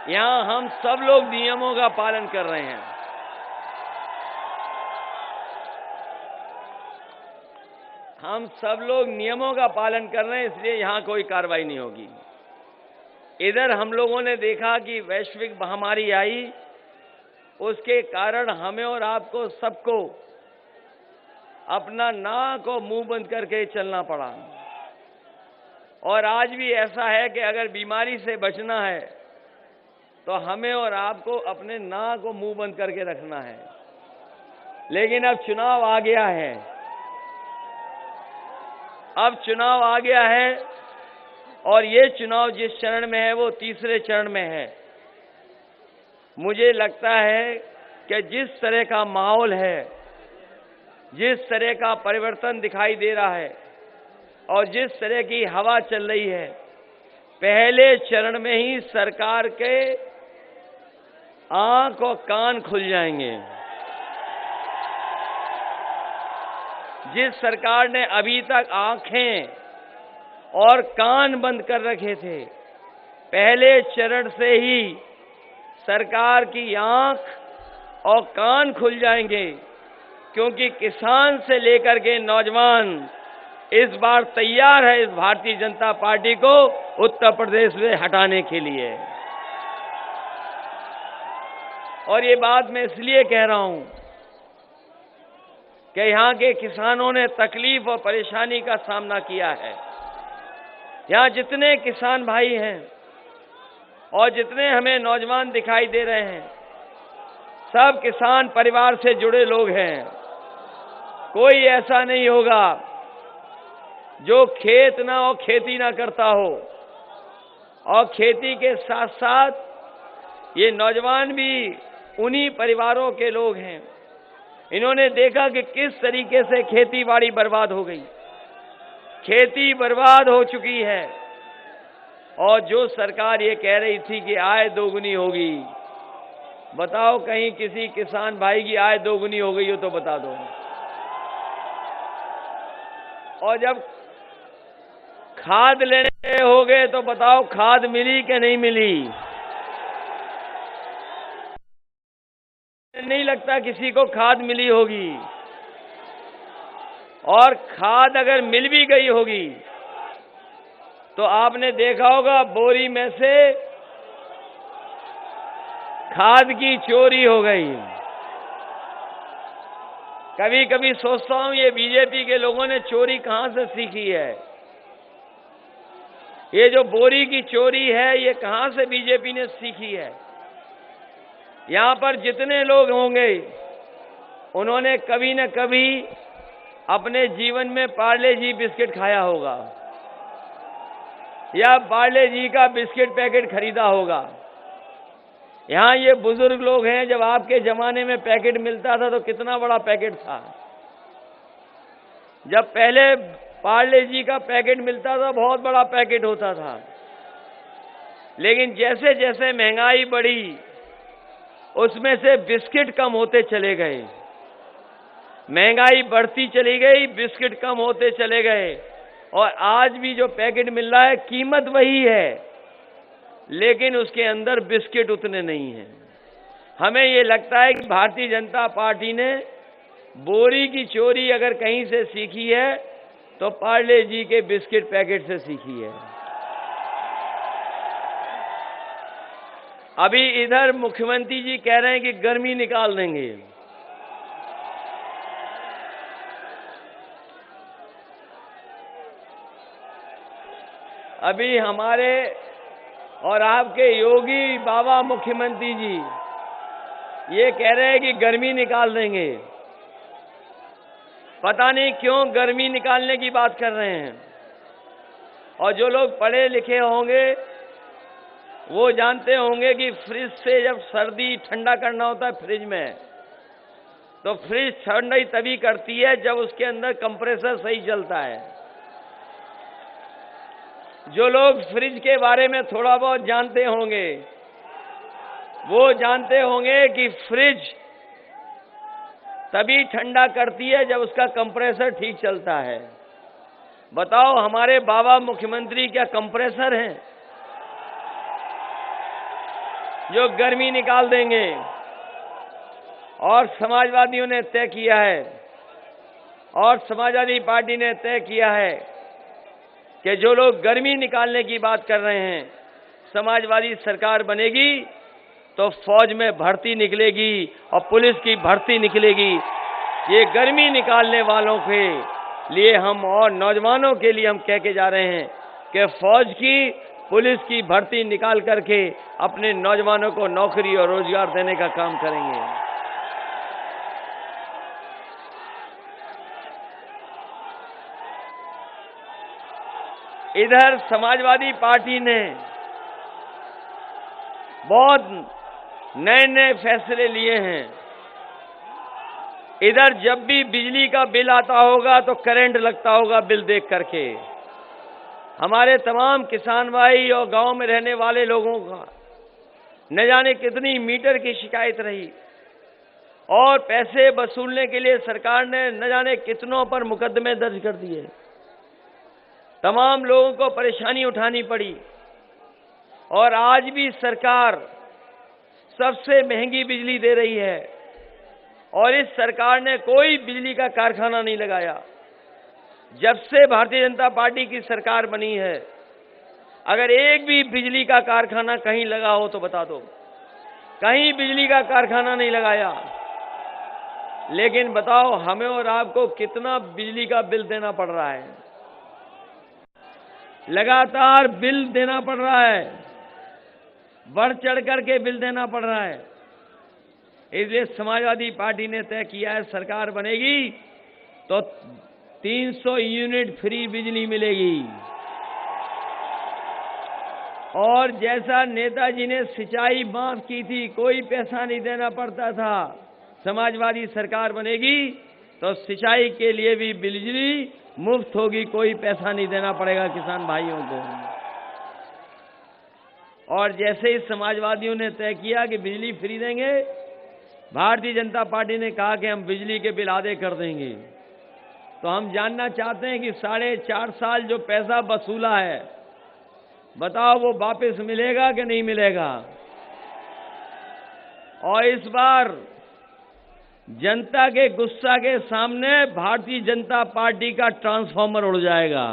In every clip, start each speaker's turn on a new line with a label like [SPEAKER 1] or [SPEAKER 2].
[SPEAKER 1] यहां हम सब लोग नियमों का पालन कर रहे हैं। हम सब लोग नियमों का पालन कर रहे हैं, इसलिए यहां कोई कार्रवाई नहीं होगी। इधर हम लोगों ने देखा कि वैश्विक महामारी आई, उसके कारण हमें और आपको सबको अपना नाक और मुंह बंद करके चलना पड़ा। और आज भी ऐसा है कि अगर बीमारी से बचना है तो हमें और आपको अपने नाक और मुंह बंद करके रखना है। लेकिन अब चुनाव आ गया है, अब चुनाव आ गया है और ये चुनाव जिस चरण में है वो तीसरे चरण में है। मुझे लगता है कि जिस तरह का माहौल है, जिस तरह का परिवर्तन दिखाई दे रहा है और जिस तरह की हवा चल रही है, पहले चरण में ही सरकार के आंख और कान खुल जाएंगे। जिस सरकार ने अभी तक आंखें और कान बंद कर रखे थे, पहले चरण से ही सरकार की आंख और कान खुल जाएंगे, क्योंकि किसान से लेकर के नौजवान इस बार तैयार है इस भारतीय जनता पार्टी को उत्तर प्रदेश से हटाने के लिए। और ये बात मैं इसलिए कह रहा हूं कि यहां के किसानों ने तकलीफ और परेशानी का सामना किया है। यहां जितने किसान भाई हैं और जितने हमें नौजवान दिखाई दे रहे हैं, सब किसान परिवार से जुड़े लोग हैं। कोई ऐसा नहीं होगा जो खेत ना और खेती ना करता हो। और खेती के साथ साथ ये नौजवान भी उन्हीं परिवारों के लोग हैं। इन्होंने देखा कि किस तरीके से खेती बाड़ी बर्बाद हो गई, खेती बर्बाद हो चुकी है। और जो सरकार ये कह रही थी कि आय दोगुनी होगी, बताओ कहीं किसी किसान भाई की आय दोगुनी हो गई हो तो बता दो। और जब खाद लेने हो गए तो बताओ खाद मिली कि नहीं मिली? नहीं लगता किसी को खाद मिली होगी। और खाद अगर मिल भी गई होगी तो आपने देखा होगा बोरी में से खाद की चोरी हो गई। कभी कभी सोचता हूं ये बीजेपी के लोगों ने चोरी कहां से सीखी है। ये जो बोरी की चोरी है ये कहां से बीजेपी ने सीखी है। यहां पर जितने लोग होंगे उन्होंने कभी न कभी अपने जीवन में पार्ले जी बिस्किट खाया होगा या पार्ले जी का बिस्किट पैकेट खरीदा होगा। यहां ये बुजुर्ग लोग हैं, जब आपके जमाने में पैकेट मिलता था तो कितना बड़ा पैकेट था। जब पहले पार्ले जी का पैकेट मिलता था बहुत बड़ा पैकेट होता था। लेकिन जैसे जैसे महंगाई बढ़ी उसमें से बिस्किट कम होते चले गए। महंगाई बढ़ती चली गई, बिस्किट कम होते चले गए। और आज भी जो पैकेट मिल रहा है कीमत वही है, लेकिन उसके अंदर बिस्किट उतने नहीं हैं। हमें ये लगता है कि भारतीय जनता पार्टी ने बोरी की चोरी अगर कहीं से सीखी है तो पार्ले जी के बिस्किट पैकेट से सीखी है। अभी इधर मुख्यमंत्री जी कह रहे हैं कि गर्मी निकाल देंगे। अभी हमारे और आपके योगी बाबा मुख्यमंत्री जी ये कह रहे हैं कि गर्मी निकाल देंगे। पता नहीं क्यों गर्मी निकालने की बात कर रहे हैं। और जो लोग पढ़े लिखे होंगे वो जानते होंगे कि फ्रिज से जब सर्दी ठंडा करना होता है फ्रिज में, तो फ्रिज ठंडाई तभी करती है जब उसके अंदर कंप्रेसर सही चलता है। जो लोग फ्रिज के बारे में थोड़ा बहुत जानते होंगे वो जानते होंगे कि फ्रिज तभी ठंडा करती है जब उसका कंप्रेसर ठीक चलता है। बताओ हमारे बाबा मुख्यमंत्री क्या कंप्रेसर हैं? जो गर्मी निकाल देंगे। और समाजवादियों ने तय किया है, और समाजवादी पार्टी ने तय किया है कि जो लोग गर्मी निकालने की बात कर रहे हैं, समाजवादी सरकार बनेगी तो फौज में भर्ती निकलेगी और पुलिस की भर्ती निकलेगी। ये गर्मी निकालने वालों के लिए हम और नौजवानों के लिए हम कह के जा रहे हैं कि फौज की, पुलिस की भर्ती निकाल करके अपने नौजवानों को नौकरी और रोजगार देने का काम करेंगे। इधर समाजवादी पार्टी ने बहुत नए नए फैसले लिए हैं। इधर जब भी बिजली का बिल आता होगा तो करंट लगता होगा बिल देख करके। हमारे तमाम किसान भाई और गांव में रहने वाले लोगों का न जाने कितनी मीटर की शिकायत रही, और पैसे वसूलने के लिए सरकार ने न जाने कितनों पर मुकदमे दर्ज कर दिए। तमाम लोगों को परेशानी उठानी पड़ी, और आज भी सरकार सबसे महंगी बिजली दे रही है, और इस सरकार ने कोई बिजली का कारखाना नहीं लगाया। जब से भारतीय जनता पार्टी की सरकार बनी है, अगर एक भी बिजली का कारखाना कहीं लगा हो तो बता दो। कहीं बिजली का कारखाना नहीं लगाया। लेकिन बताओ हमें और आपको कितना बिजली का बिल देना पड़ रहा है। लगातार बिल देना पड़ रहा है, बढ़ चढ़ करके बिल देना पड़ रहा है। इसलिए समाजवादी पार्टी ने तय किया है, सरकार बनेगी तो 300 यूनिट फ्री बिजली मिलेगी। और जैसा नेताजी ने सिंचाई माफ की थी, कोई पैसा नहीं देना पड़ता था, समाजवादी सरकार बनेगी तो सिंचाई के लिए भी बिजली मुफ्त होगी, कोई पैसा नहीं देना पड़ेगा किसान भाइयों को। और जैसे ही समाजवादियों ने तय किया कि बिजली फ्री देंगे, भारतीय जनता पार्टी ने कहा कि हम बिजली के बिल आधे कर देंगे। तो हम जानना चाहते हैं कि 4.5 साल जो पैसा वसूला है, बताओ वो वापस मिलेगा कि नहीं मिलेगा। और इस बार जनता के गुस्सा के सामने भारतीय जनता पार्टी का ट्रांसफार्मर उड़ जाएगा।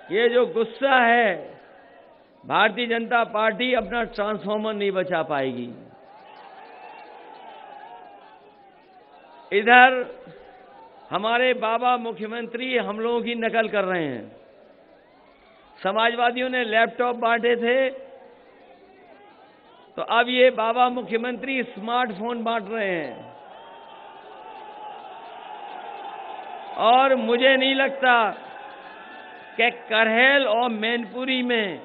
[SPEAKER 1] ये जो गुस्सा है, भारतीय जनता पार्टी अपना ट्रांसफार्मर नहीं बचा पाएगी। इधर हमारे बाबा मुख्यमंत्री हम लोगों की नकल कर रहे हैं। समाजवादियों ने लैपटॉप बांटे थे, तो अब ये बाबा मुख्यमंत्री स्मार्टफोन बांट रहे हैं। और मुझे नहीं लगता कि करहल और मैनपुरी में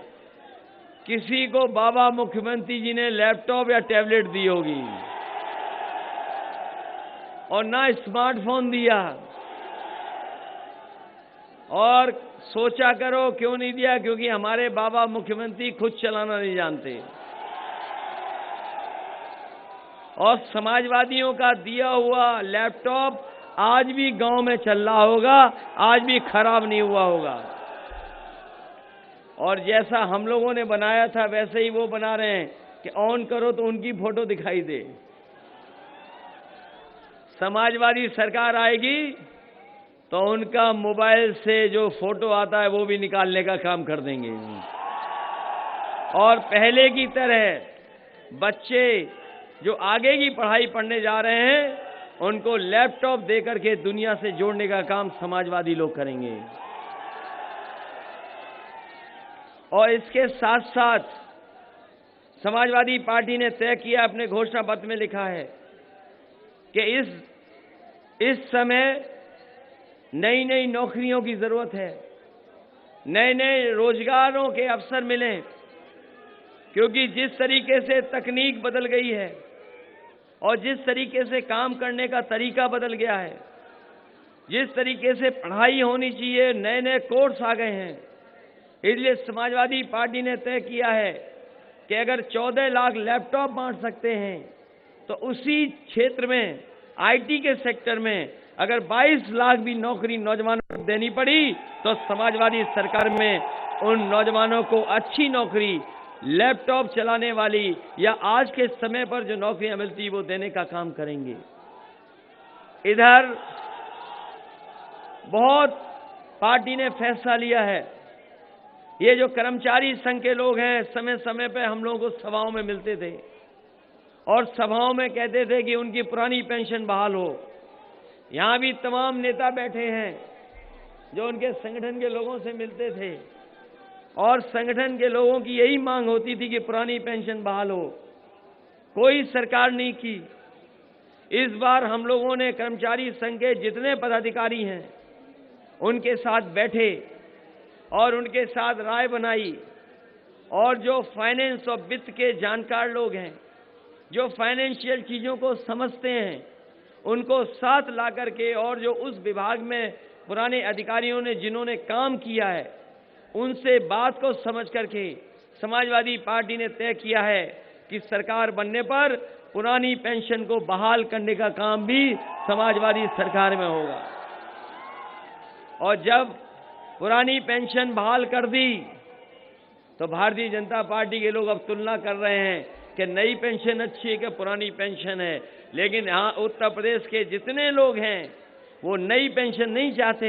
[SPEAKER 1] किसी को बाबा मुख्यमंत्री जी ने लैपटॉप या टैबलेट दी होगी, और ना स्मार्टफोन दिया। और सोचा करो क्यों नहीं दिया, क्योंकि हमारे बाबा मुख्यमंत्री खुद चलाना नहीं जानते। और समाजवादियों का दिया हुआ लैपटॉप आज भी गांव में चल रहा होगा, आज भी खराब नहीं हुआ होगा। और जैसा हम लोगों ने बनाया था वैसे ही वो बना रहे हैं कि ऑन करो तो उनकी फोटो दिखाई दे। समाजवादी सरकार आएगी तो उनका मोबाइल से जो फोटो आता है वो भी निकालने का काम कर देंगे। और पहले की तरह बच्चे जो आगे की पढ़ाई पढ़ने जा रहे हैं, उनको लैपटॉप देकर के दुनिया से जोड़ने का काम समाजवादी लोग करेंगे। और इसके साथ साथ समाजवादी पार्टी ने तय किया, अपने घोषणा पत्र में लिखा है कि इस समय नई नई नौकरियों की जरूरत है, नए नए रोजगारों के अवसर मिलें, क्योंकि जिस तरीके से तकनीक बदल गई है और जिस तरीके से काम करने का तरीका बदल गया है, जिस तरीके से पढ़ाई होनी चाहिए, नए नए कोर्स आ गए हैं। इसलिए समाजवादी पार्टी ने तय किया है कि अगर 14 लाख लैपटॉप बांट सकते हैं तो उसी क्षेत्र में, आईटी के सेक्टर में अगर 22 लाख भी नौकरी नौजवानों को देनी पड़ी तो समाजवादी सरकार में उन नौजवानों को अच्छी नौकरी, लैपटॉप चलाने वाली या आज के समय पर जो नौकरियां मिलती वो देने का काम करेंगे। इधर बहुत पार्टी ने फैसला लिया है। ये जो कर्मचारी संघ के लोग हैं, समय समय पे हम लोगों को सभाओं में मिलते थे और सभाओं में कहते थे कि उनकी पुरानी पेंशन बहाल हो। यहां भी तमाम नेता बैठे हैं जो उनके संगठन के लोगों से मिलते थे और संगठन के लोगों की यही मांग होती थी कि पुरानी पेंशन बहाल हो। कोई सरकार नहीं की। इस बार हम लोगों ने कर्मचारी संघ के जितने पदाधिकारी हैं उनके साथ बैठे और उनके साथ राय बनाई और जो फाइनेंस और वित्त के जानकार लोग हैं, जो फाइनेंशियल चीजों को समझते हैं, उनको साथ ला करके और जो उस विभाग में पुराने अधिकारियों ने जिन्होंने काम किया है उनसे बात को समझ करके समाजवादी पार्टी ने तय किया है कि सरकार बनने पर पुरानी पेंशन को बहाल करने का काम भी समाजवादी सरकार में होगा। और जब पुरानी पेंशन बहाल कर दी तो भारतीय जनता पार्टी के लोग अब तुलना कर रहे हैं कि नई पेंशन अच्छी है कि पुरानी पेंशन है। लेकिन यहाँ उत्तर प्रदेश के जितने लोग हैं वो नई पेंशन नहीं चाहते,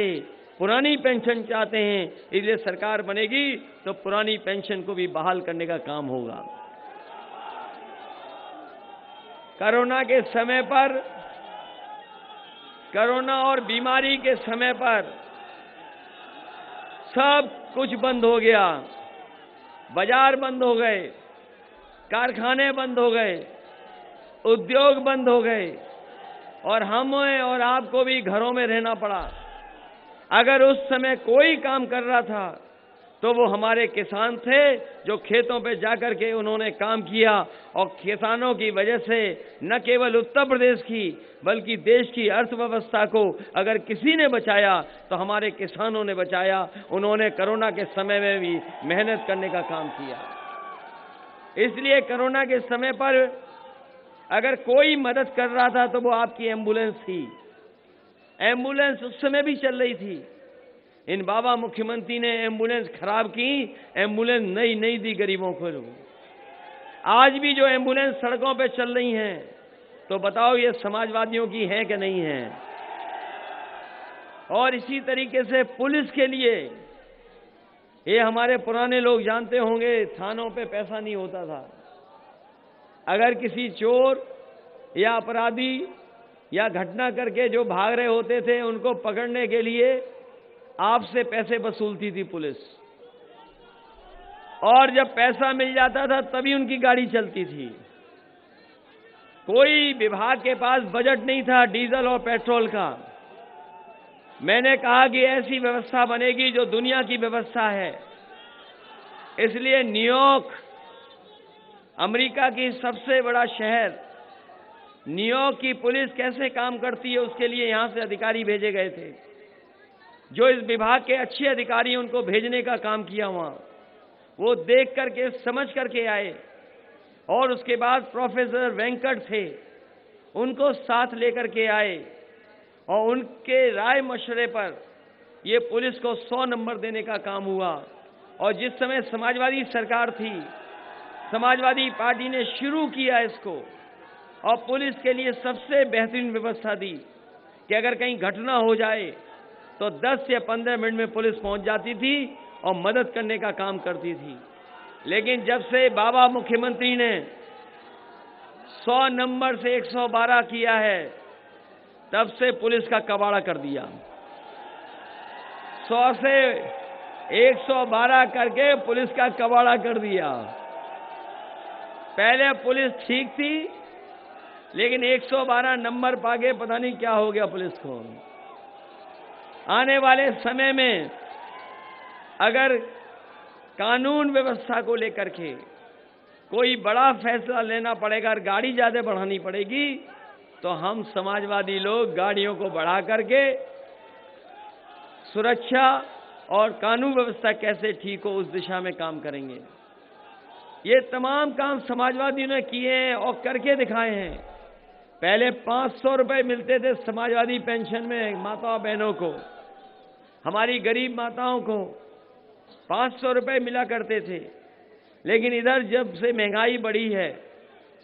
[SPEAKER 1] पुरानी पेंशन चाहते हैं। इसलिए सरकार बनेगी तो पुरानी पेंशन को भी बहाल करने का काम होगा। कोरोना के समय पर, कोरोना और बीमारी के समय पर सब कुछ बंद हो गया। बाजार बंद हो गए, कारखाने बंद हो गए, उद्योग बंद हो गए और हमें और आपको भी घरों में रहना पड़ा। अगर उस समय कोई काम कर रहा था तो वो हमारे किसान थे जो खेतों पे जाकर के उन्होंने काम किया और किसानों की वजह से न केवल उत्तर प्रदेश की बल्कि देश की अर्थव्यवस्था को अगर किसी ने बचाया तो हमारे किसानों ने बचाया। उन्होंने कोरोना के समय में भी मेहनत करने का काम किया। इसलिए कोरोना के समय पर अगर कोई मदद कर रहा था तो वो आपकी एम्बुलेंस थी। एम्बुलेंस उस समय भी चल रही थी। इन बाबा मुख्यमंत्री ने एम्बुलेंस खराब की, एम्बुलेंस नहीं दी गरीबों को। आज भी जो एम्बुलेंस सड़कों पे चल रही हैं तो बताओ ये समाजवादियों की हैं कि नहीं हैं? और इसी तरीके से पुलिस के लिए, ये हमारे पुराने लोग जानते होंगे, थानों पे पैसा नहीं होता था। अगर किसी चोर या अपराधी या घटना करके जो भाग रहे होते थे उनको पकड़ने के लिए आपसे पैसे वसूलती थी पुलिस, और जब पैसा मिल जाता था तभी उनकी गाड़ी चलती थी। कोई विभाग के पास बजट नहीं था डीजल और पेट्रोल का। मैंने कहा कि ऐसी व्यवस्था बनेगी जो दुनिया की व्यवस्था है। इसलिए न्यूयॉर्क, अमेरिका की सबसे बड़ा शहर, न्यूयॉर्क की पुलिस कैसे काम करती है उसके लिए यहां से अधिकारी भेजे गए थे। जो इस विभाग के अच्छे अधिकारी उनको भेजने का काम किया वहां, वो देख करके समझ करके आए। और उसके बाद प्रोफेसर वेंकट थे, उनको साथ लेकर के आए और उनके राय मशवरे पर ये पुलिस को 100 नंबर देने का काम हुआ। और जिस समय समाजवादी सरकार थी, समाजवादी पार्टी ने शुरू किया इसको और पुलिस के लिए सबसे बेहतरीन व्यवस्था दी कि अगर कहीं घटना हो जाए तो 10 या 15 मिनट में पुलिस पहुंच जाती थी और मदद करने का काम करती थी। लेकिन जब से बाबा मुख्यमंत्री ने 100 नंबर से 112 किया है तब से पुलिस का कबाड़ा कर दिया। 100 से 112 करके पुलिस का कबाड़ा कर दिया। पहले पुलिस ठीक थी लेकिन 112 नंबर पाके पता नहीं क्या हो गया पुलिस को। आने वाले समय में अगर कानून व्यवस्था को लेकर के कोई बड़ा फैसला लेना पड़ेगा और गाड़ी ज्यादा बढ़ानी पड़ेगी तो हम समाजवादी लोग गाड़ियों को बढ़ा करके सुरक्षा और कानून व्यवस्था कैसे ठीक हो उस दिशा में काम करेंगे। ये तमाम काम समाजवादियों ने किए हैं और करके दिखाए हैं। पहले 500 रुपए मिलते थे समाजवादी पेंशन में माताओं बहनों को, हमारी गरीब माताओं को 500 रुपए मिला करते थे। लेकिन इधर जब से महंगाई बढ़ी है,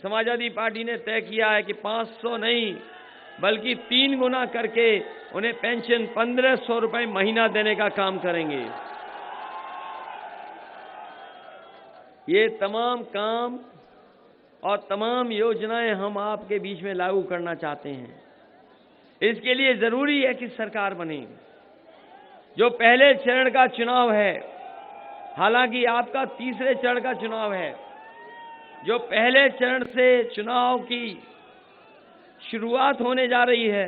[SPEAKER 1] समाजवादी पार्टी ने तय किया है कि 500 नहीं बल्कि 3 गुना करके उन्हें पेंशन 1500 रुपए महीना देने का काम करेंगे। ये तमाम काम और तमाम योजनाएं हम आपके बीच में लागू करना चाहते हैं। इसके लिए जरूरी है कि सरकार बने। जो पहले चरण का चुनाव है, हालांकि आपका तीसरे चरण का चुनाव है, जो पहले चरण से चुनाव की शुरुआत होने जा रही है,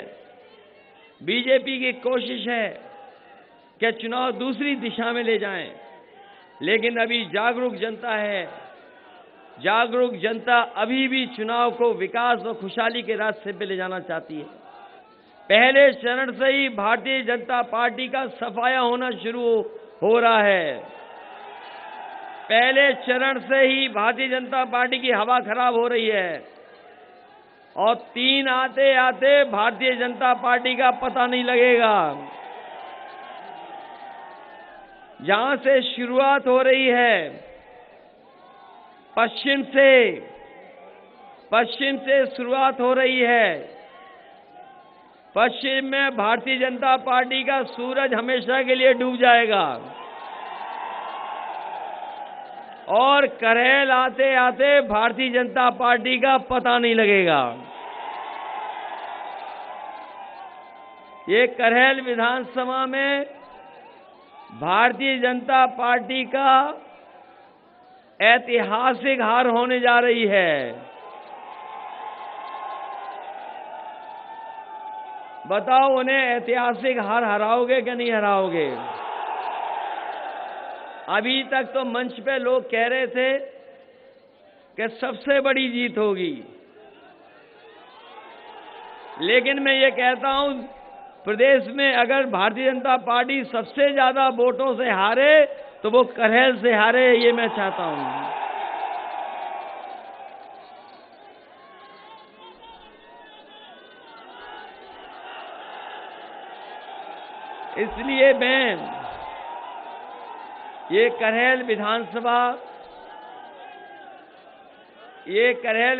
[SPEAKER 1] बीजेपी की कोशिश है कि चुनाव दूसरी दिशा में ले जाएं, लेकिन अभी जागरूक जनता है। जागरूक जनता अभी भी चुनाव को विकास और खुशहाली के रास्ते पे ले जाना चाहती है। पहले चरण से ही भारतीय जनता पार्टी का सफाया होना शुरू हो रहा है। पहले चरण से ही भारतीय जनता पार्टी की हवा खराब हो रही है और 3 आते आते भारतीय जनता पार्टी का पता नहीं लगेगा। जहां से शुरुआत हो रही है, पश्चिम से शुरुआत हो रही है। पश्चिम में भारतीय जनता पार्टी का सूरज हमेशा के लिए डूब जाएगा और करेल आते आते भारतीय जनता पार्टी का पता नहीं लगेगा। ये करेल विधानसभा में भारतीय जनता पार्टी का ऐतिहासिक हार होने जा रही है। बताओ, उन्हें ऐतिहासिक हार हराओगे कि नहीं हराओगे? अभी तक तो मंच पे लोग कह रहे थे कि सबसे बड़ी जीत होगी, लेकिन मैं ये कहता हूं, प्रदेश में अगर भारतीय जनता पार्टी सबसे ज्यादा वोटों से हारे तो वो करेल से हारे, ये मैं चाहता हूं। इसलिए मैं ये करेल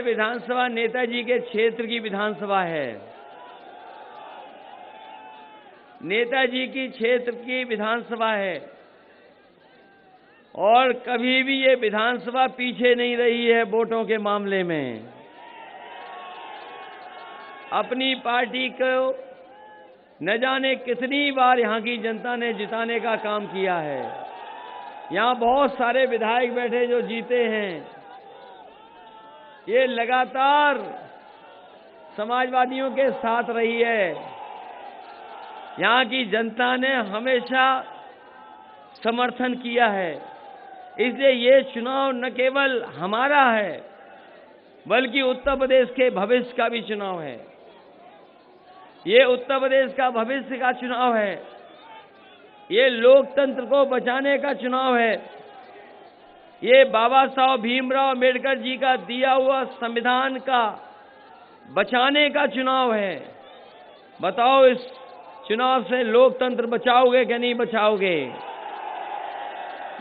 [SPEAKER 1] विधानसभा नेताजी के क्षेत्र की विधानसभा है। नेताजी की क्षेत्र की विधानसभा है और कभी भी ये विधानसभा पीछे नहीं रही है वोटों के मामले में। अपनी पार्टी को न जाने कितनी बार यहां की जनता ने जिताने का काम किया है। यहां बहुत सारे विधायक बैठे जो जीते हैं। ये लगातार समाजवादियों के साथ रही है। यहां की जनता ने हमेशा समर्थन किया है। इसलिए ये चुनाव न केवल हमारा है बल्कि उत्तर प्रदेश के भविष्य का भी चुनाव है। ये उत्तर प्रदेश का भविष्य का चुनाव है। ये लोकतंत्र को बचाने का चुनाव है। ये बाबा साहब भीमराव अम्बेडकर जी का दिया हुआ संविधान का बचाने का चुनाव है। बताओ, इस चुनाव से लोकतंत्र बचाओगे कि नहीं बचाओगे?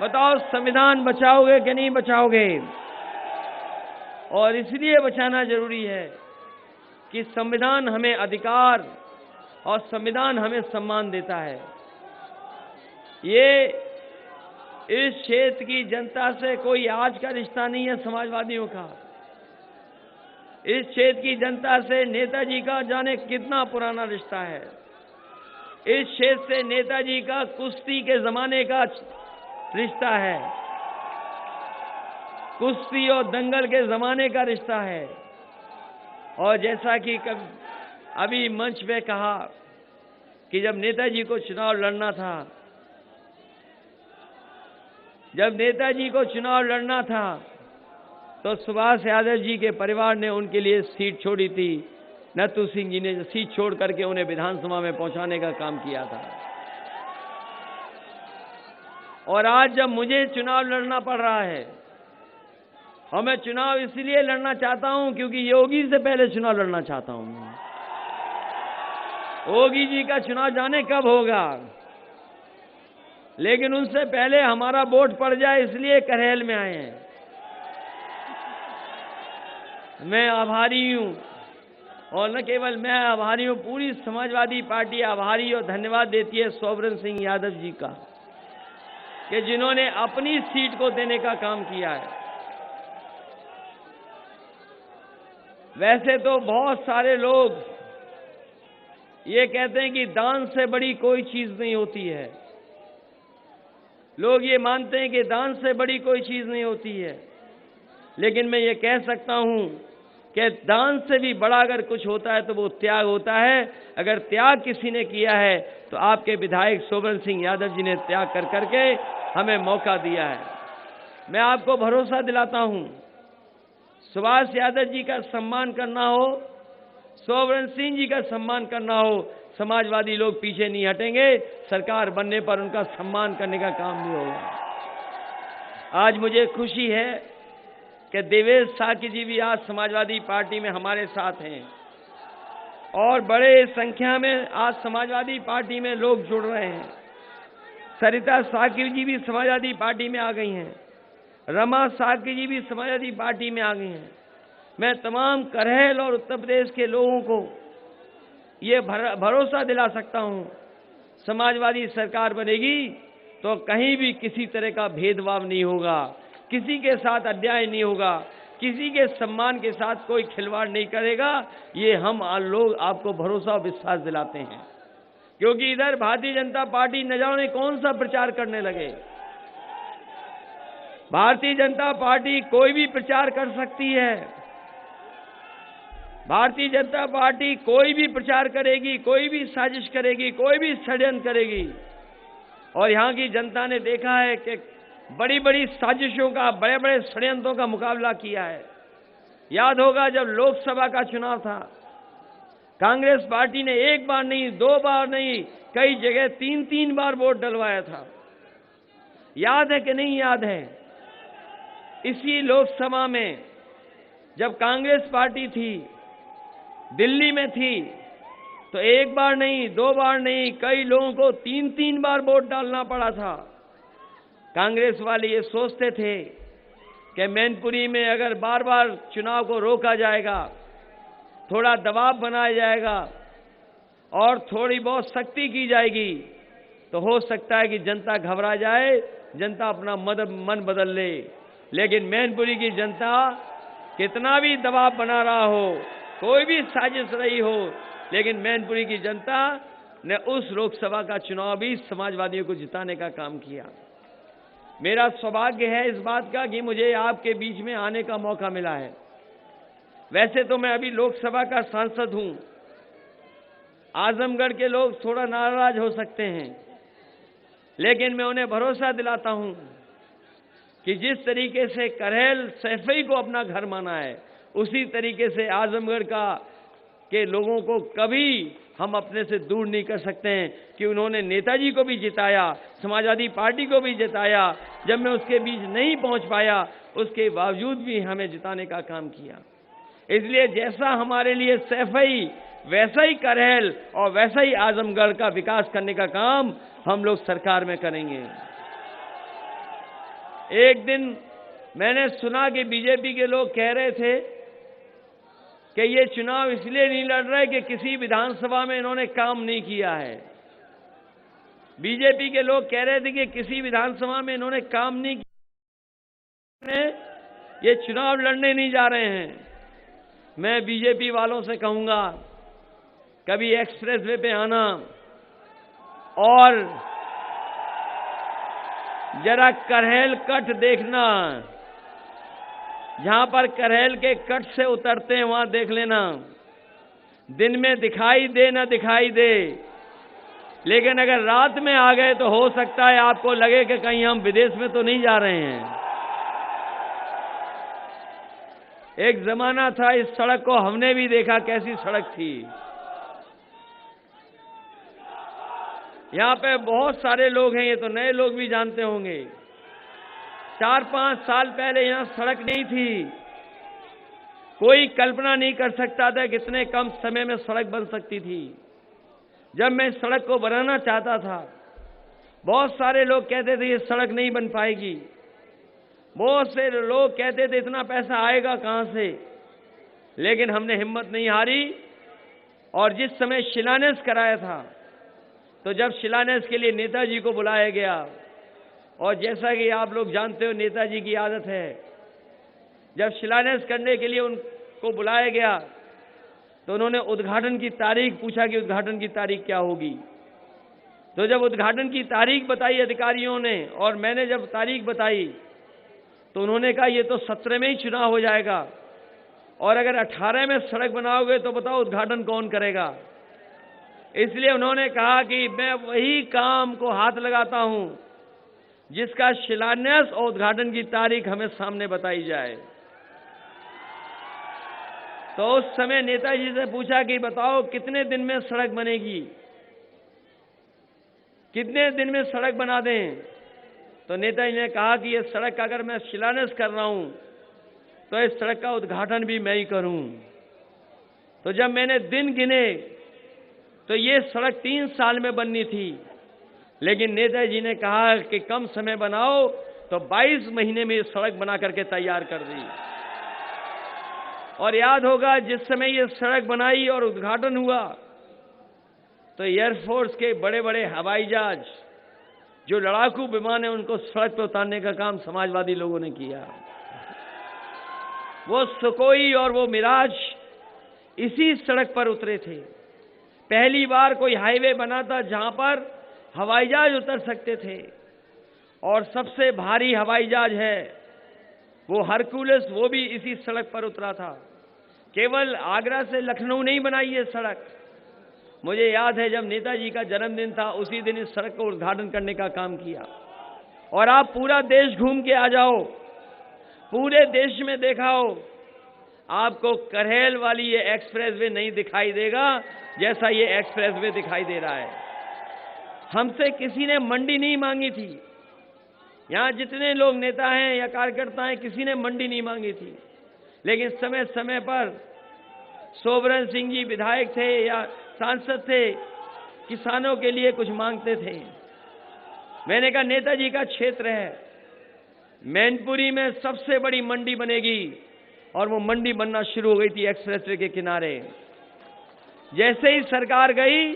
[SPEAKER 1] बताओ, संविधान बचाओगे कि नहीं बचाओगे? और इसलिए बचाना जरूरी है कि संविधान हमें अधिकार और संविधान हमें सम्मान देता है। ये इस क्षेत्र की जनता से कोई आज का रिश्ता नहीं है समाजवादियों का। इस क्षेत्र की जनता से नेताजी का जाने कितना पुराना रिश्ता है। इस क्षेत्र से नेताजी का कुश्ती के जमाने का रिश्ता है। कुश्ती और दंगल के जमाने का रिश्ता है। और जैसा कि अभी मंच पे कहा कि जब नेताजी को चुनाव लड़ना था तो सुभाष यादव जी के परिवार ने उनके लिए सीट छोड़ी थी। नथु सिंह जी ने सीट छोड़ करके उन्हें विधानसभा में पहुंचाने का काम किया था। और आज जब मुझे चुनाव लड़ना पड़ रहा है और मैं चुनाव इसलिए लड़ना चाहता हूं क्योंकि योगी से पहले चुनाव लड़ना चाहता हूं। योगी जी का चुनाव जाने कब होगा, लेकिन उनसे पहले हमारा वोट पड़ जाए इसलिए करहेल में आए हैं। मैं आभारी हूं, और न केवल मैं आभारी हूं, पूरी समाजवादी पार्टी आभारी और धन्यवाद देती है सोवरन सिंह यादव जी का, कि जिन्होंने अपनी सीट को देने का काम किया है। वैसे तो बहुत सारे लोग ये कहते हैं कि दान से बड़ी कोई चीज नहीं होती है। लोग ये मानते हैं कि दान से बड़ी कोई चीज नहीं होती है, लेकिन मैं ये कह सकता हूं कि दान से भी बड़ा अगर कुछ होता है तो वो त्याग होता है। अगर त्याग किसी ने किया है तो आपके विधायक सोवरन सिंह यादव जी ने त्याग कर करके हमें मौका दिया है। मैं आपको भरोसा दिलाता हूं, सुभाष यादव जी का सम्मान करना हो, सोवरन सिंह जी का सम्मान करना हो, समाजवादी लोग पीछे नहीं हटेंगे। सरकार बनने पर उनका सम्मान करने का काम नहीं होगा। आज मुझे खुशी है कि देवेश साकी जी भी आज समाजवादी पार्टी में हमारे साथ हैं, और बड़े संख्या में आज समाजवादी पार्टी में लोग जुड़ रहे हैं। सरिता साकी जी भी समाजवादी पार्टी में आ गई हैं, रमा साकी जी भी समाजवादी पार्टी में आ गई हैं। मैं तमाम करहेल और उत्तर प्रदेश के लोगों को ये भरोसा दिला सकता हूं, समाजवादी सरकार बनेगी तो कहीं भी किसी तरह का भेदभाव नहीं होगा, किसी के साथ अन्याय नहीं होगा, किसी के सम्मान के साथ कोई खिलवाड़ नहीं करेगा। ये हम लोग आपको भरोसा और विश्वास दिलाते हैं, क्योंकि इधर भारतीय जनता पार्टी न जाने कौन सा प्रचार करने लगे। भारतीय जनता पार्टी कोई भी प्रचार कर सकती है, भारतीय जनता पार्टी कोई भी प्रचार करेगी, कोई भी साजिश करेगी, कोई भी षड्यंत्र करेगी। और यहां की जनता ने देखा है कि बड़ी बड़ी साजिशों का, बड़े बड़े षड्यंत्रों का मुकाबला किया है। याद होगा जब लोकसभा का चुनाव था, कांग्रेस पार्टी ने एक बार नहीं, दो बार नहीं, कई जगह 3-3 बार वोट डलवाया था। याद है कि नहीं याद है? इसी लोकसभा में जब कांग्रेस पार्टी थी, दिल्ली में थी, तो एक बार नहीं, दो बार नहीं, कई लोगों को 3-3 बार वोट डालना पड़ा था। कांग्रेस वाले ये सोचते थे कि मैनपुरी में अगर बार बार चुनाव को रोका जाएगा, थोड़ा दबाव बनाया जाएगा और थोड़ी बहुत सख्ती की जाएगी, तो हो सकता है कि जनता घबरा जाए, जनता अपना मन बदल ले। लेकिन मैनपुरी की जनता कितना भी दबाव बना रहा हो, कोई भी साजिश रही हो, लेकिन मैनपुरी की जनता ने उस लोकसभा का चुनाव भी समाजवादियों को जिताने का काम किया। मेरा सौभाग्य है इस बात का कि मुझे आपके बीच में आने का मौका मिला है। वैसे तो मैं अभी लोकसभा का सांसद हूं, आजमगढ़ के लोग थोड़ा नाराज हो सकते हैं, लेकिन मैं उन्हें भरोसा दिलाता हूं कि जिस तरीके से करहेल सैफई को अपना घर माना है, उसी तरीके से आजमगढ़ के लोगों को कभी हम अपने से दूर नहीं कर सकते हैं कि उन्होंने नेताजी को भी जिताया, समाजवादी पार्टी को भी जिताया। जब मैं उसके बीच नहीं पहुंच पाया, उसके बावजूद भी हमें जिताने का काम किया। इसलिए जैसा हमारे लिए सैफई, वैसा ही करहेल और वैसा ही आजमगढ़ का विकास करने का काम हम लोग सरकार में करेंगे। एक दिन मैंने सुना कि बीजेपी के लोग कह रहे थे कि ये चुनाव इसलिए नहीं लड़ रहे कि किसी विधानसभा में इन्होंने काम नहीं किया है। बीजेपी के लोग कह रहे थे कि किसी विधानसभा में इन्होंने काम नहीं किया, ये चुनाव लड़ने नहीं जा रहे हैं। मैं बीजेपी वालों से कहूंगा, कभी एक्सप्रेस वे पे आना और जरा करहेल कट देखना, जहां पर करहेल के कट से उतरते हैं वहां देख लेना। दिन में दिखाई दे न दिखाई दे, लेकिन अगर रात में आ गए तो हो सकता है आपको लगे कि कहीं हम विदेश में तो नहीं जा रहे हैं। एक जमाना था, इस सड़क को हमने भी देखा कैसी सड़क थी। यहां पे बहुत सारे लोग हैं, ये तो नए लोग भी जानते होंगे। 4-5 साल पहले यहाँ सड़क नहीं थी। कोई कल्पना नहीं कर सकता था कि इतने कम समय में सड़क बन सकती थी। जब मैं सड़क को बनाना चाहता था, बहुत सारे लोग कहते थे ये सड़क नहीं बन पाएगी। बहुत से लोग कहते थे इतना पैसा आएगा कहां से। लेकिन हमने हिम्मत नहीं हारी और जिस समय शिलान्यास कराया था, तो जब शिलान्यास के लिए नेताजी को बुलाया गया, और जैसा कि आप लोग जानते हो नेताजी की आदत है, जब शिलान्यास करने के लिए उनको बुलाया गया तो उन्होंने उद्घाटन की तारीख पूछा कि उद्घाटन की तारीख क्या होगी। तो जब उद्घाटन की तारीख बताई अधिकारियों ने और मैंने जब तारीख बताई, तो उन्होंने कहा ये तो 17 में ही चुनाव हो जाएगा, और अगर 18 में सड़क बनाओगे तो बताओ उद्घाटन कौन करेगा। इसलिए उन्होंने कहा कि मैं वही काम को हाथ लगाता हूं जिसका शिलान्यास और उद्घाटन की तारीख हमें सामने बताई जाए। तो उस समय नेताजी से पूछा कि बताओ कितने दिन में सड़क बनेगी, कितने दिन में सड़क बना दें। तो नेताजी ने कहा कि ये सड़क अगर मैं शिलान्यास कर रहा हूं तो इस सड़क का उद्घाटन भी मैं ही करूं। तो जब मैंने दिन गिने तो ये सड़क 3 साल में बननी थी, लेकिन नेताजी ने कहा कि कम समय बनाओ, तो 22 महीने में ये सड़क बना करके तैयार कर दी। और याद होगा जिस समय ये सड़क बनाई और उद्घाटन हुआ, तो एयरफोर्स के बड़े बड़े हवाई जहाज, जो लड़ाकू विमान है, उनको सड़क पर उतारने का काम समाजवादी लोगों ने किया। वो सुकोई और वो मिराज इसी सड़क पर उतरे थे। पहली बार कोई हाईवे बना था जहां पर हवाई जहाज उतर सकते थे, और सबसे भारी हवाई जहाज है वो हरकुलिस, वो भी इसी सड़क पर उतरा था। केवल आगरा से लखनऊ नहीं बनाई ये सड़क। मुझे याद है जब नेताजी का जन्मदिन था, उसी दिन इस सड़क को उद्घाटन करने का काम किया। और आप पूरा देश घूम के आ जाओ, पूरे देश में दिखाओ, आपको करहेल वाली ये एक्सप्रेसवे नहीं दिखाई देगा जैसा ये एक्सप्रेसवे दिखाई दे रहा है। हमसे किसी ने मंडी नहीं मांगी थी। यहां जितने लोग नेता हैं या कार्यकर्ता हैं, किसी ने मंडी नहीं मांगी थी। लेकिन समय समय पर सोबरन सिंह जी विधायक थे या सांसद थे, किसानों के लिए कुछ मांगते थे। मैंने कहा नेताजी का क्षेत्र है, मैनपुरी में सबसे बड़ी मंडी बनेगी, और वो मंडी बनना शुरू हो गई थी एक्सप्रेसवे के किनारे। जैसे ही सरकार गई,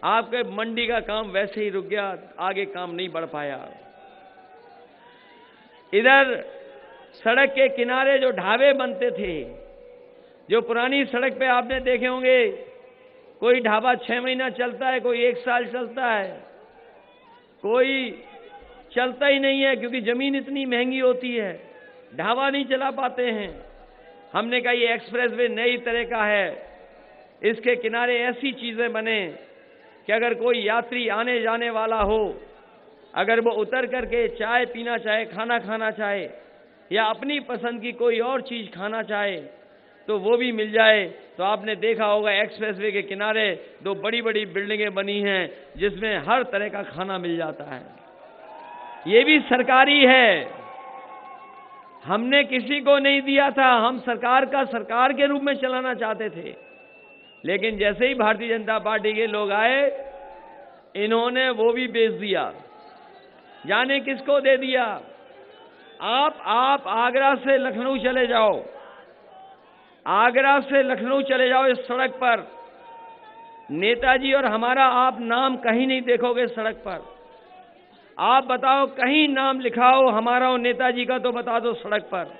[SPEAKER 1] आपके मंडी का काम वैसे ही रुक गया, आगे काम नहीं बढ़ पाया। इधर सड़क के किनारे जो ढाबे बनते थे, जो पुरानी सड़क पे आपने देखे होंगे, कोई ढाबा 6 महीना चलता है, कोई 1 साल चलता है, कोई चलता ही नहीं है क्योंकि जमीन इतनी महंगी होती है, ढाबा नहीं चला पाते हैं। हमने कहा ये एक्सप्रेसवे नई तरह का है, इसके किनारे ऐसी चीजें बने कि अगर कोई यात्री आने जाने वाला हो, अगर वो उतर करके चाय पीना चाहे, खाना खाना चाहे, या अपनी पसंद की कोई और चीज खाना चाहे, तो वो भी मिल जाए। तो आपने देखा होगा एक्सप्रेसवे के किनारे 2 बड़ी बड़ी बिल्डिंगें बनी हैं जिसमें हर तरह का खाना मिल जाता है। ये भी सरकारी है, हमने किसी को नहीं दिया था। हम सरकार का सरकार के रूप में चलाना चाहते थे, लेकिन जैसे ही भारतीय जनता पार्टी के लोग आए, इन्होंने वो भी बेच दिया। जाने किसको दे दिया? आप आगरा से लखनऊ चले जाओ, आगरा से लखनऊ चले जाओ, इस सड़क पर नेताजी और हमारा आप नाम कहीं नहीं देखोगे सड़क पर। आप बताओ कहीं नाम लिखाओ हमारा और नेताजी का तो बता दो सड़क पर।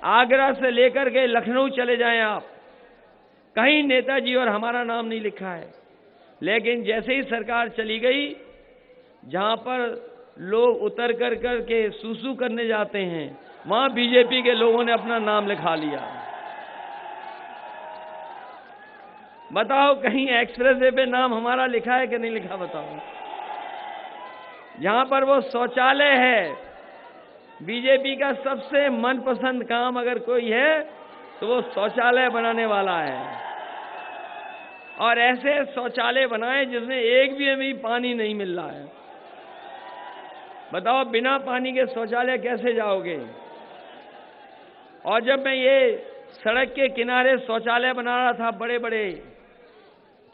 [SPEAKER 1] आगरा से लेकर के लखनऊ चले जाएं आप, कहीं नेताजी और हमारा नाम नहीं लिखा है। लेकिन जैसे ही सरकार चली गई, जहां पर लोग उतर कर के सूसू करने जाते हैं, वहां बीजेपी के लोगों ने अपना नाम लिखा लिया। बताओ कहीं एक्सप्रेसवे पे नाम हमारा लिखा है कि नहीं लिखा? बताओ। जहां पर वो शौचालय है, बीजेपी का सबसे मनपसंद काम अगर कोई है तो वो शौचालय बनाने वाला है। और ऐसे शौचालय बनाए जिसमें एक भी अभी पानी नहीं मिल रहा है। बताओ बिना पानी के शौचालय कैसे जाओगे? और जब मैं ये सड़क के किनारे शौचालय बना रहा था बड़े बड़े,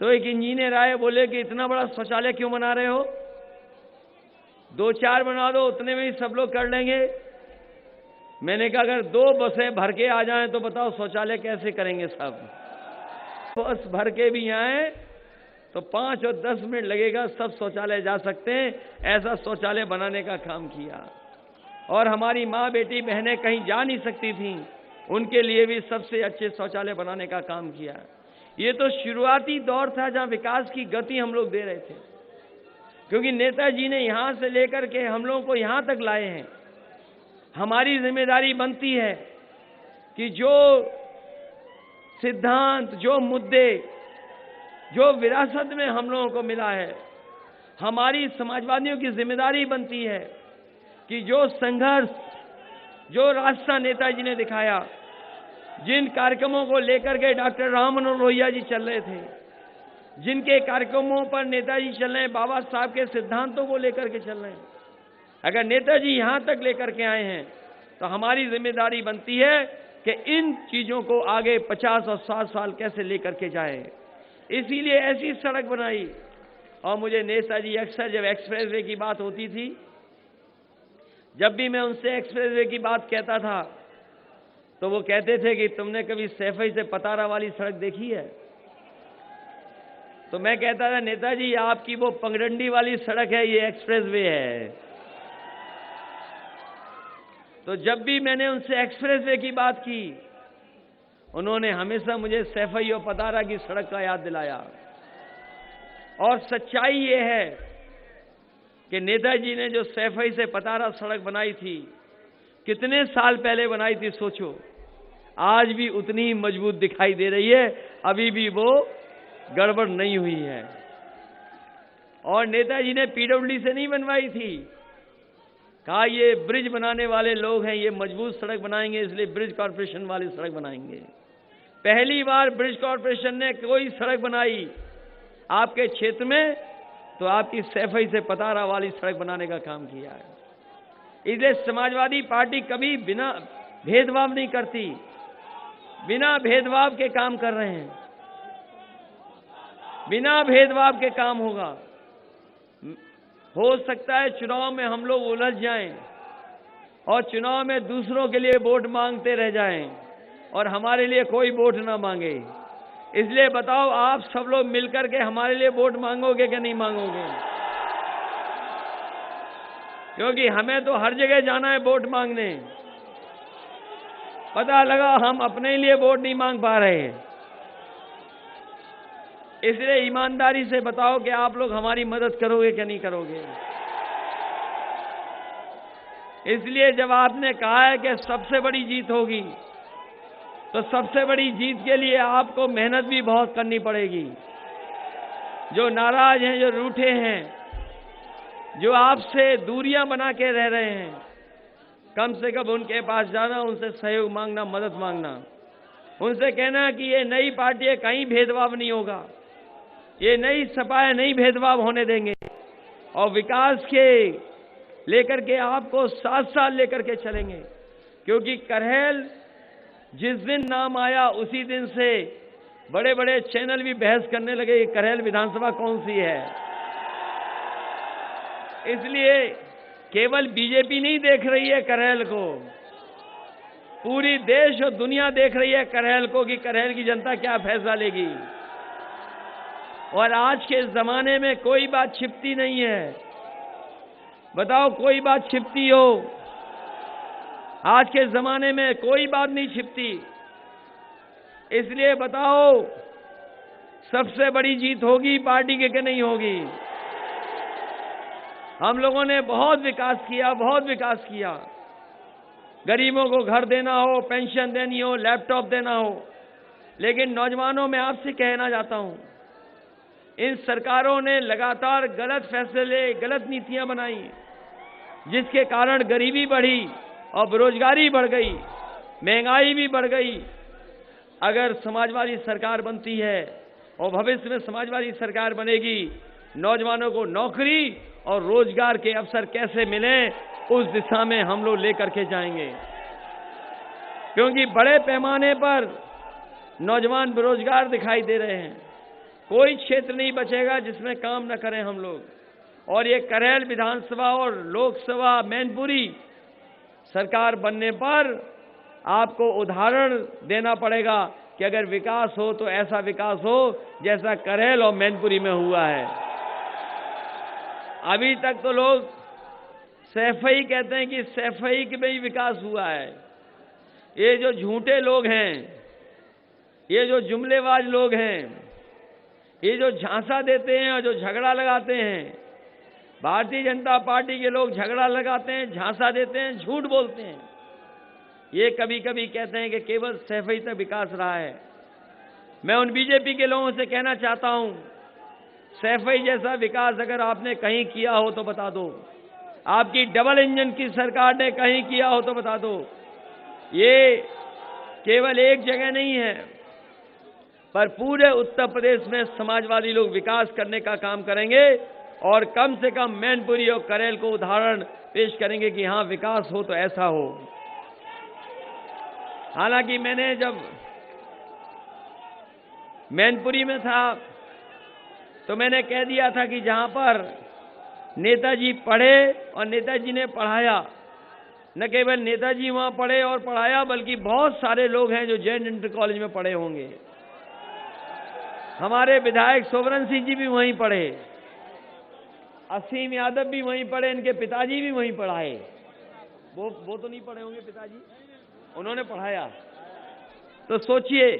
[SPEAKER 1] तो एक इंजीनियर आए, बोले कि इतना बड़ा शौचालय क्यों बना रहे हो? 2-4 बना दो, उतने में ही सब लोग कर लेंगे। मैंने कहा अगर 2 बसें भर के आ जाएं तो बताओ शौचालय कैसे करेंगे सब? बस भर के भी आए तो 5 और 10 मिनट लगेगा, सब शौचालय जा सकते हैं। ऐसा शौचालय बनाने का काम किया। और हमारी माँ बेटी बहनें कहीं जा नहीं सकती थीं, उनके लिए भी सबसे अच्छे शौचालय बनाने का काम किया। ये तो शुरुआती दौर था जहां विकास की गति हम लोग दे रहे थे, क्योंकि नेताजी ने यहां से लेकर के हम लोगों को यहां तक लाए हैं। हमारी जिम्मेदारी बनती है कि जो सिद्धांत, जो मुद्दे, जो विरासत में हम लोगों को मिला है, हमारी समाजवादियों की जिम्मेदारी बनती है कि जो संघर्ष, जो रास्ता नेताजी ने दिखाया, जिन कार्यक्रमों को लेकर के डॉक्टर राम मनोहर लोहिया जी चल रहे थे, जिनके कार्यक्रमों पर नेताजी चल रहे हैं, बाबा साहब के सिद्धांतों को लेकर के चल रहे हैं, अगर नेताजी यहां तक लेकर के आए हैं तो हमारी जिम्मेदारी बनती है कि इन चीजों को आगे 50 और 60 साल कैसे लेकर के जाएं। इसीलिए ऐसी सड़क बनाई। और मुझे नेताजी अक्सर जब एक्सप्रेसवे की बात होती थी, जब भी मैं उनसे एक्सप्रेसवे की बात कहता था, तो वो कहते थे कि तुमने कभी सैफई से पतारा वाली सड़क देखी है? तो मैं कहता था नेताजी आपकी वो पंगडंडी वाली सड़क है, ये एक्सप्रेसवे है। तो जब भी मैंने उनसे एक्सप्रेसवे की बात की, उन्होंने हमेशा मुझे सैफई और पतारा की सड़क का याद दिलाया। और सच्चाई ये है कि नेताजी ने जो सैफई से पतारा सड़क बनाई थी, कितने साल पहले बनाई थी सोचो, आज भी उतनी मजबूत दिखाई दे रही है, अभी भी वो गड़बड़ नहीं हुई है। और नेताजी ने पीडब्ल्यूडी से नहीं बनवाई थी, कहा ये ब्रिज बनाने वाले लोग हैं, ये मजबूत सड़क बनाएंगे, इसलिए ब्रिज कॉर्पोरेशन वाली सड़क बनाएंगे। पहली बार ब्रिज कॉर्पोरेशन ने कोई सड़क बनाई आपके क्षेत्र में तो आपकी सैफई से पतारा वाली सड़क बनाने का काम किया है। इसलिए समाजवादी पार्टी कभी बिना भेदभाव नहीं करती, बिना भेदभाव के काम कर रहे हैं, बिना भेदभाव के काम होगा। हो सकता है चुनाव में हम लोग उलझ जाएं और चुनाव में दूसरों के लिए वोट मांगते रह जाएं और हमारे लिए कोई वोट ना मांगे। इसलिए बताओ आप सब लोग मिलकर के हमारे लिए वोट मांगोगे कि नहीं मांगोगे? क्योंकि हमें तो हर जगह जाना है वोट मांगने। पता लगा हम अपने लिए वोट नहीं मांग पा रहे हैं। इसलिए ईमानदारी से बताओ कि आप लोग हमारी मदद करोगे कि नहीं करोगे? इसलिए जब आपने कहा है कि सबसे बड़ी जीत होगी, तो सबसे बड़ी जीत के लिए आपको मेहनत भी बहुत करनी पड़ेगी। जो नाराज हैं, जो रूठे हैं, जो आपसे दूरियां बना के रह रहे हैं, कम से कम उनके पास जाना, उनसे सहयोग मांगना, मदद मांगना, उनसे कहना कि ये नई पार्टी है, कहीं भेदभाव नहीं होगा, ये नई सपा है, नहीं भेदभाव होने देंगे और विकास के लेकर के आपको 7 साल लेकर के चलेंगे। क्योंकि करहेल जिस दिन नाम आया उसी दिन से बड़े बड़े चैनल भी बहस करने लगे कि करहेल विधानसभा कौन सी है। इसलिए केवल बीजेपी नहीं देख रही है करहेल को, पूरी देश और दुनिया देख रही है करहेल को कि करहेल की जनता क्या फैसला लेगी। और आज के जमाने में कोई बात छिपती नहीं है। बताओ कोई बात छिपती हो? आज के जमाने में कोई बात नहीं छिपती। इसलिए बताओ सबसे बड़ी जीत होगी पार्टी के कि नहीं होगी? हम लोगों ने बहुत विकास किया, बहुत विकास किया। गरीबों को घर देना हो, पेंशन देनी हो, लैपटॉप देना हो, लेकिन नौजवानों में आपसे कहना चाहता हूं, इन सरकारों ने लगातार गलत फैसले, गलत नीतियां बनाई, जिसके कारण गरीबी बढ़ी और बेरोजगारी बढ़ गई, महंगाई भी बढ़ गई। अगर समाजवादी सरकार बनती है और भविष्य में समाजवादी सरकार बनेगी, नौजवानों को नौकरी और रोजगार के अवसर कैसे मिलें, उस दिशा में हम लोग लेकर के जाएंगे। क्योंकि बड़े पैमाने पर नौजवान बेरोजगार दिखाई दे रहे हैं। कोई क्षेत्र नहीं बचेगा जिसमें काम न करें हम लोग। और ये करेल विधानसभा और लोकसभा मैनपुरी सरकार बनने पर आपको उदाहरण देना पड़ेगा कि अगर विकास हो तो ऐसा विकास हो जैसा करेल और मैनपुरी में हुआ है। अभी तक तो लोग सैफई कहते हैं कि सैफई में ही विकास हुआ है। ये जो झूठे लोग हैं, ये जो जुमलेबाज लोग हैं, ये जो झांसा देते हैं और जो झगड़ा लगाते हैं, भारतीय जनता पार्टी के लोग झगड़ा लगाते हैं, झांसा देते हैं, झूठ बोलते हैं। ये कभी कभी कहते हैं कि केवल सैफई तक विकास रहा है। मैं उन बीजेपी के लोगों से कहना चाहता हूं, सैफई जैसा विकास अगर आपने कहीं किया हो तो बता दो। आपकी डबल इंजन की सरकार ने कहीं किया हो तो बता दो। ये केवल एक जगह नहीं है, पर पूरे उत्तर प्रदेश में समाजवादी लोग विकास करने का काम करेंगे और कम से कम मैनपुरी और करेल को उदाहरण पेश करेंगे कि हां विकास हो तो ऐसा हो। हालांकि मैंने जब मैनपुरी में था तो मैंने कह दिया था कि जहां पर नेताजी पढ़े और नेताजी ने पढ़ाया, न केवल नेताजी वहां पढ़े और पढ़ाया बल्कि बहुत सारे लोग हैं जो जैन इंटर कॉलेज में पढ़े होंगे। हमारे विधायक सोबरन सिंह जी भी वहीं पढ़े, असीम यादव भी वहीं पढ़े, इनके पिताजी भी वहीं पढ़ाए। वो तो नहीं पढ़े होंगे पिताजी, उन्होंने पढ़ाया। तो सोचिए,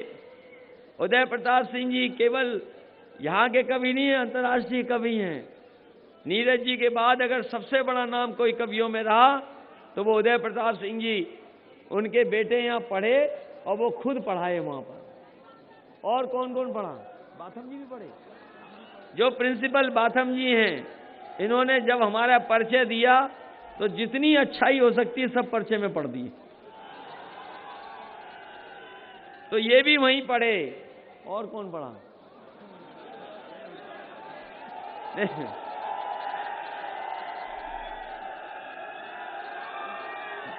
[SPEAKER 1] उदय प्रताप सिंह जी केवल यहां के कवि नहीं है, अंतर्राष्ट्रीय कवि हैं। नीरज जी के बाद अगर सबसे बड़ा नाम कोई कवियों में रहा तो वो उदय प्रताप सिंह जी, उनके बेटे यहां पढ़े और वो खुद पढ़ाए वहां पर। और कौन कौन पढ़ा? बाथम जी भी पढ़े। जो प्रिंसिपल बाथम जी हैं, इन्होंने जब हमारा परिचय दिया तो जितनी अच्छाई हो सकती है सब परिचय में पढ़ दी। तो ये भी वहीं पढ़े। और कौन पढ़ा?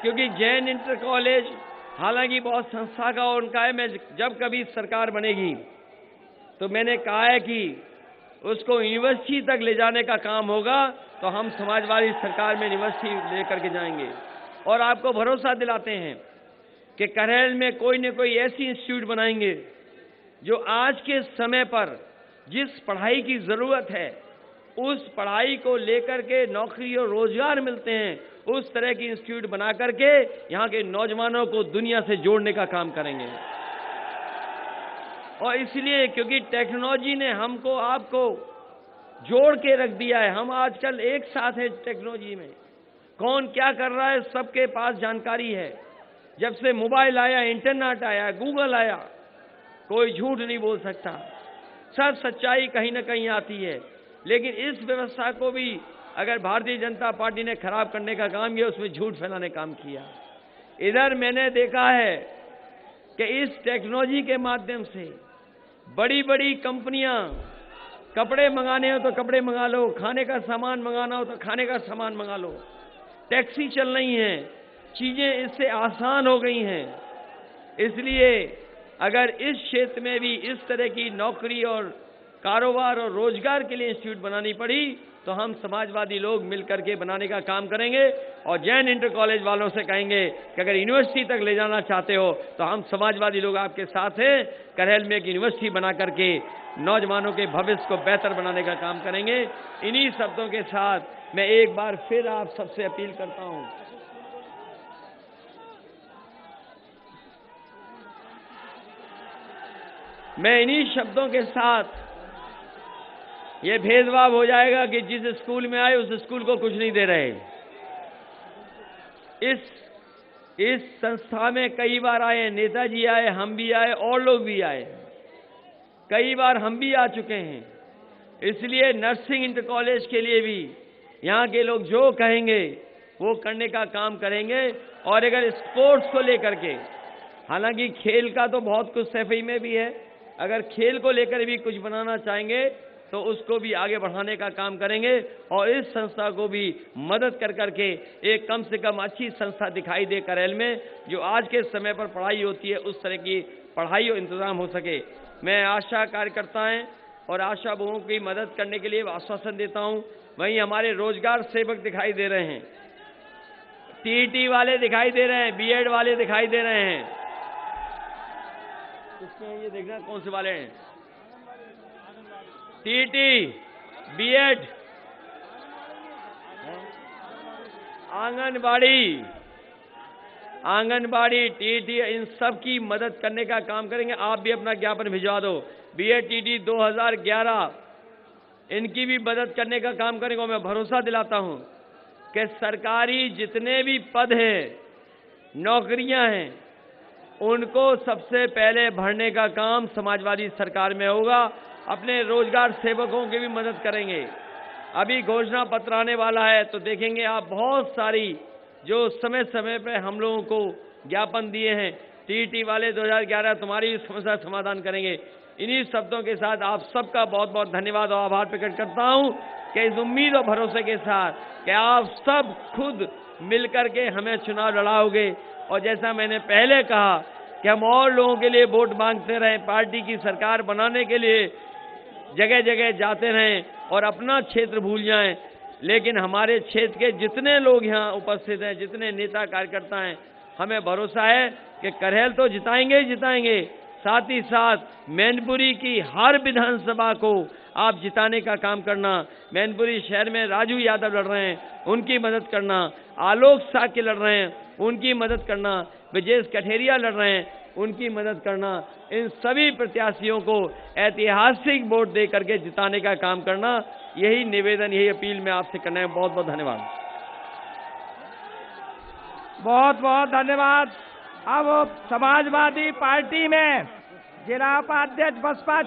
[SPEAKER 1] क्योंकि जैन इंटर कॉलेज हालांकि बहुत संस्था का और उनका है। मैं जब कभी सरकार बनेगी तो मैंने कहा है कि उसको यूनिवर्सिटी तक ले जाने का काम होगा, तो हम समाजवादी सरकार में यूनिवर्सिटी लेकर के जाएंगे। और आपको भरोसा दिलाते हैं कि करेल में कोई न कोई ऐसी इंस्टीट्यूट बनाएंगे जो आज के समय पर जिस पढ़ाई की जरूरत है उस पढ़ाई को लेकर के नौकरी और रोजगार मिलते हैं, उस तरह की इंस्टीट्यूट बना करके यहां के नौजवानों को दुनिया से जोड़ने का काम करेंगे। और इसलिए क्योंकि टेक्नोलॉजी ने हमको आपको जोड़ के रख दिया है। हम आजकल एक साथ है टेक्नोलॉजी में, कौन क्या कर रहा है सबके पास जानकारी है। जब से मोबाइल आया, इंटरनेट आया, गूगल आया, कोई झूठ नहीं बोल सकता, सब सच्चाई कहीं ना कहीं आती है। लेकिन इस व्यवस्था को भी अगर भारतीय जनता पार्टी ने खराब करने का काम किया, उसमें झूठ फैलाने का काम किया। इधर मैंने देखा है कि इस टेक्नोलॉजी के माध्यम से बड़ी बड़ी कंपनियां, कपड़े मंगाने हो तो कपड़े मंगा लो, खाने का सामान मंगाना हो तो खाने का सामान मंगा लो, टैक्सी चल रही हैं, चीजें इससे आसान हो गई हैं। इसलिए अगर इस क्षेत्र में भी इस तरह की नौकरी और कारोबार और रोजगार के लिए इंस्टीट्यूट बनानी पड़ी तो हम समाजवादी लोग मिलकर के बनाने का काम करेंगे। और जैन इंटर कॉलेज वालों से कहेंगे कि अगर यूनिवर्सिटी तक ले जाना चाहते हो तो हम समाजवादी लोग आपके साथ हैं। करेल में एक यूनिवर्सिटी बना करके नौजवानों के भविष्य को बेहतर बनाने का काम करेंगे। इन्हीं शब्दों के साथ मैं एक बार फिर आप सबसे अपील करता हूं, मैं इन्हीं शब्दों के साथ, ये भेदभाव हो जाएगा कि जिस स्कूल में आए उस स्कूल को कुछ नहीं दे रहे। इस संस्था में कई बार आए, नेताजी आए, हम भी आए और लोग भी आए, कई बार हम भी आ चुके हैं। इसलिए नर्सिंग इंटर कॉलेज के लिए भी यहाँ के लोग जो कहेंगे वो करने का काम करेंगे। और अगर स्पोर्ट्स को लेकर के, हालांकि खेल का तो बहुत कुछ सैफई में भी है, अगर खेल को लेकर भी कुछ बनाना चाहेंगे तो उसको भी आगे बढ़ाने का काम करेंगे और इस संस्था को भी मदद कर करके एक कम से कम अच्छी संस्था दिखाई दे करेल में, जो आज के समय पर पढ़ाई होती है उस तरह की पढ़ाई और इंतजाम हो सके। मैं आशा कार्यकर्ताएं और आशा बहुओं की मदद करने के लिए आश्वासन देता हूं। वहीं हमारे रोजगार सेवक दिखाई दे रहे हैं, टीईटी वाले दिखाई दे रहे हैं, बीएड वाले दिखाई दे रहे हैं। किसमें ये देखना कौन से वाले हैं? टीईटी, बीएड, आंगनबाड़ी, टीईटी, इन सब की मदद करने का काम करेंगे। आप भी अपना ज्ञापन भिजवा दो। बीएड टीईटी 2011 इनकी भी मदद करने का काम करेंगे। मैं भरोसा दिलाता हूं कि सरकारी जितने भी पद हैं, नौकरियां हैं, उनको सबसे पहले भरने का काम समाजवादी सरकार में होगा। अपने रोजगार सेवकों की भी मदद करेंगे। अभी घोषणा पत्र आने वाला है तो देखेंगे आप, बहुत सारी जो समय समय पर हम लोगों को ज्ञापन दिए हैं, टीईटी वाले 2011 तुम्हारी भी समस्या समाधान करेंगे। इन्हीं शब्दों के साथ आप सबका बहुत बहुत धन्यवाद और आभार प्रकट करता हूं कि इस उम्मीद और भरोसे के साथ कि आप सब खुद मिलकर के हमें चुनाव लड़ाओगे। और जैसा मैंने पहले कहा कि हम और लोगों के लिए वोट मांगते रहें, पार्टी की सरकार बनाने के लिए जगह जगह जाते रहें और अपना क्षेत्र भूल जाएं, लेकिन हमारे क्षेत्र के जितने लोग यहाँ उपस्थित हैं, जितने नेता कार्यकर्ता हैं, हमें भरोसा है कि करहेल तो जिताएंगे ही जिताएंगे। साथ ही साथ मैनपुरी की हर विधानसभा को आप जिताने का काम करना। मैनपुरी शहर में राजू यादव लड़ रहे हैं, उनकी मदद करना। आलोक साक्य लड़ रहे हैं, उनकी मदद करना। विजेश कठेरिया लड़ रहे हैं, उनकी मदद करना। इन सभी प्रत्याशियों को ऐतिहासिक वोट दे करके जिताने का काम करना। यही निवेदन, यही अपील मैं आपसे करना है। बहुत बहुत धन्यवाद।
[SPEAKER 2] बहुत बहुत धन्यवाद। अब समाजवादी पार्टी में जिला उपाध्यक्ष बसपा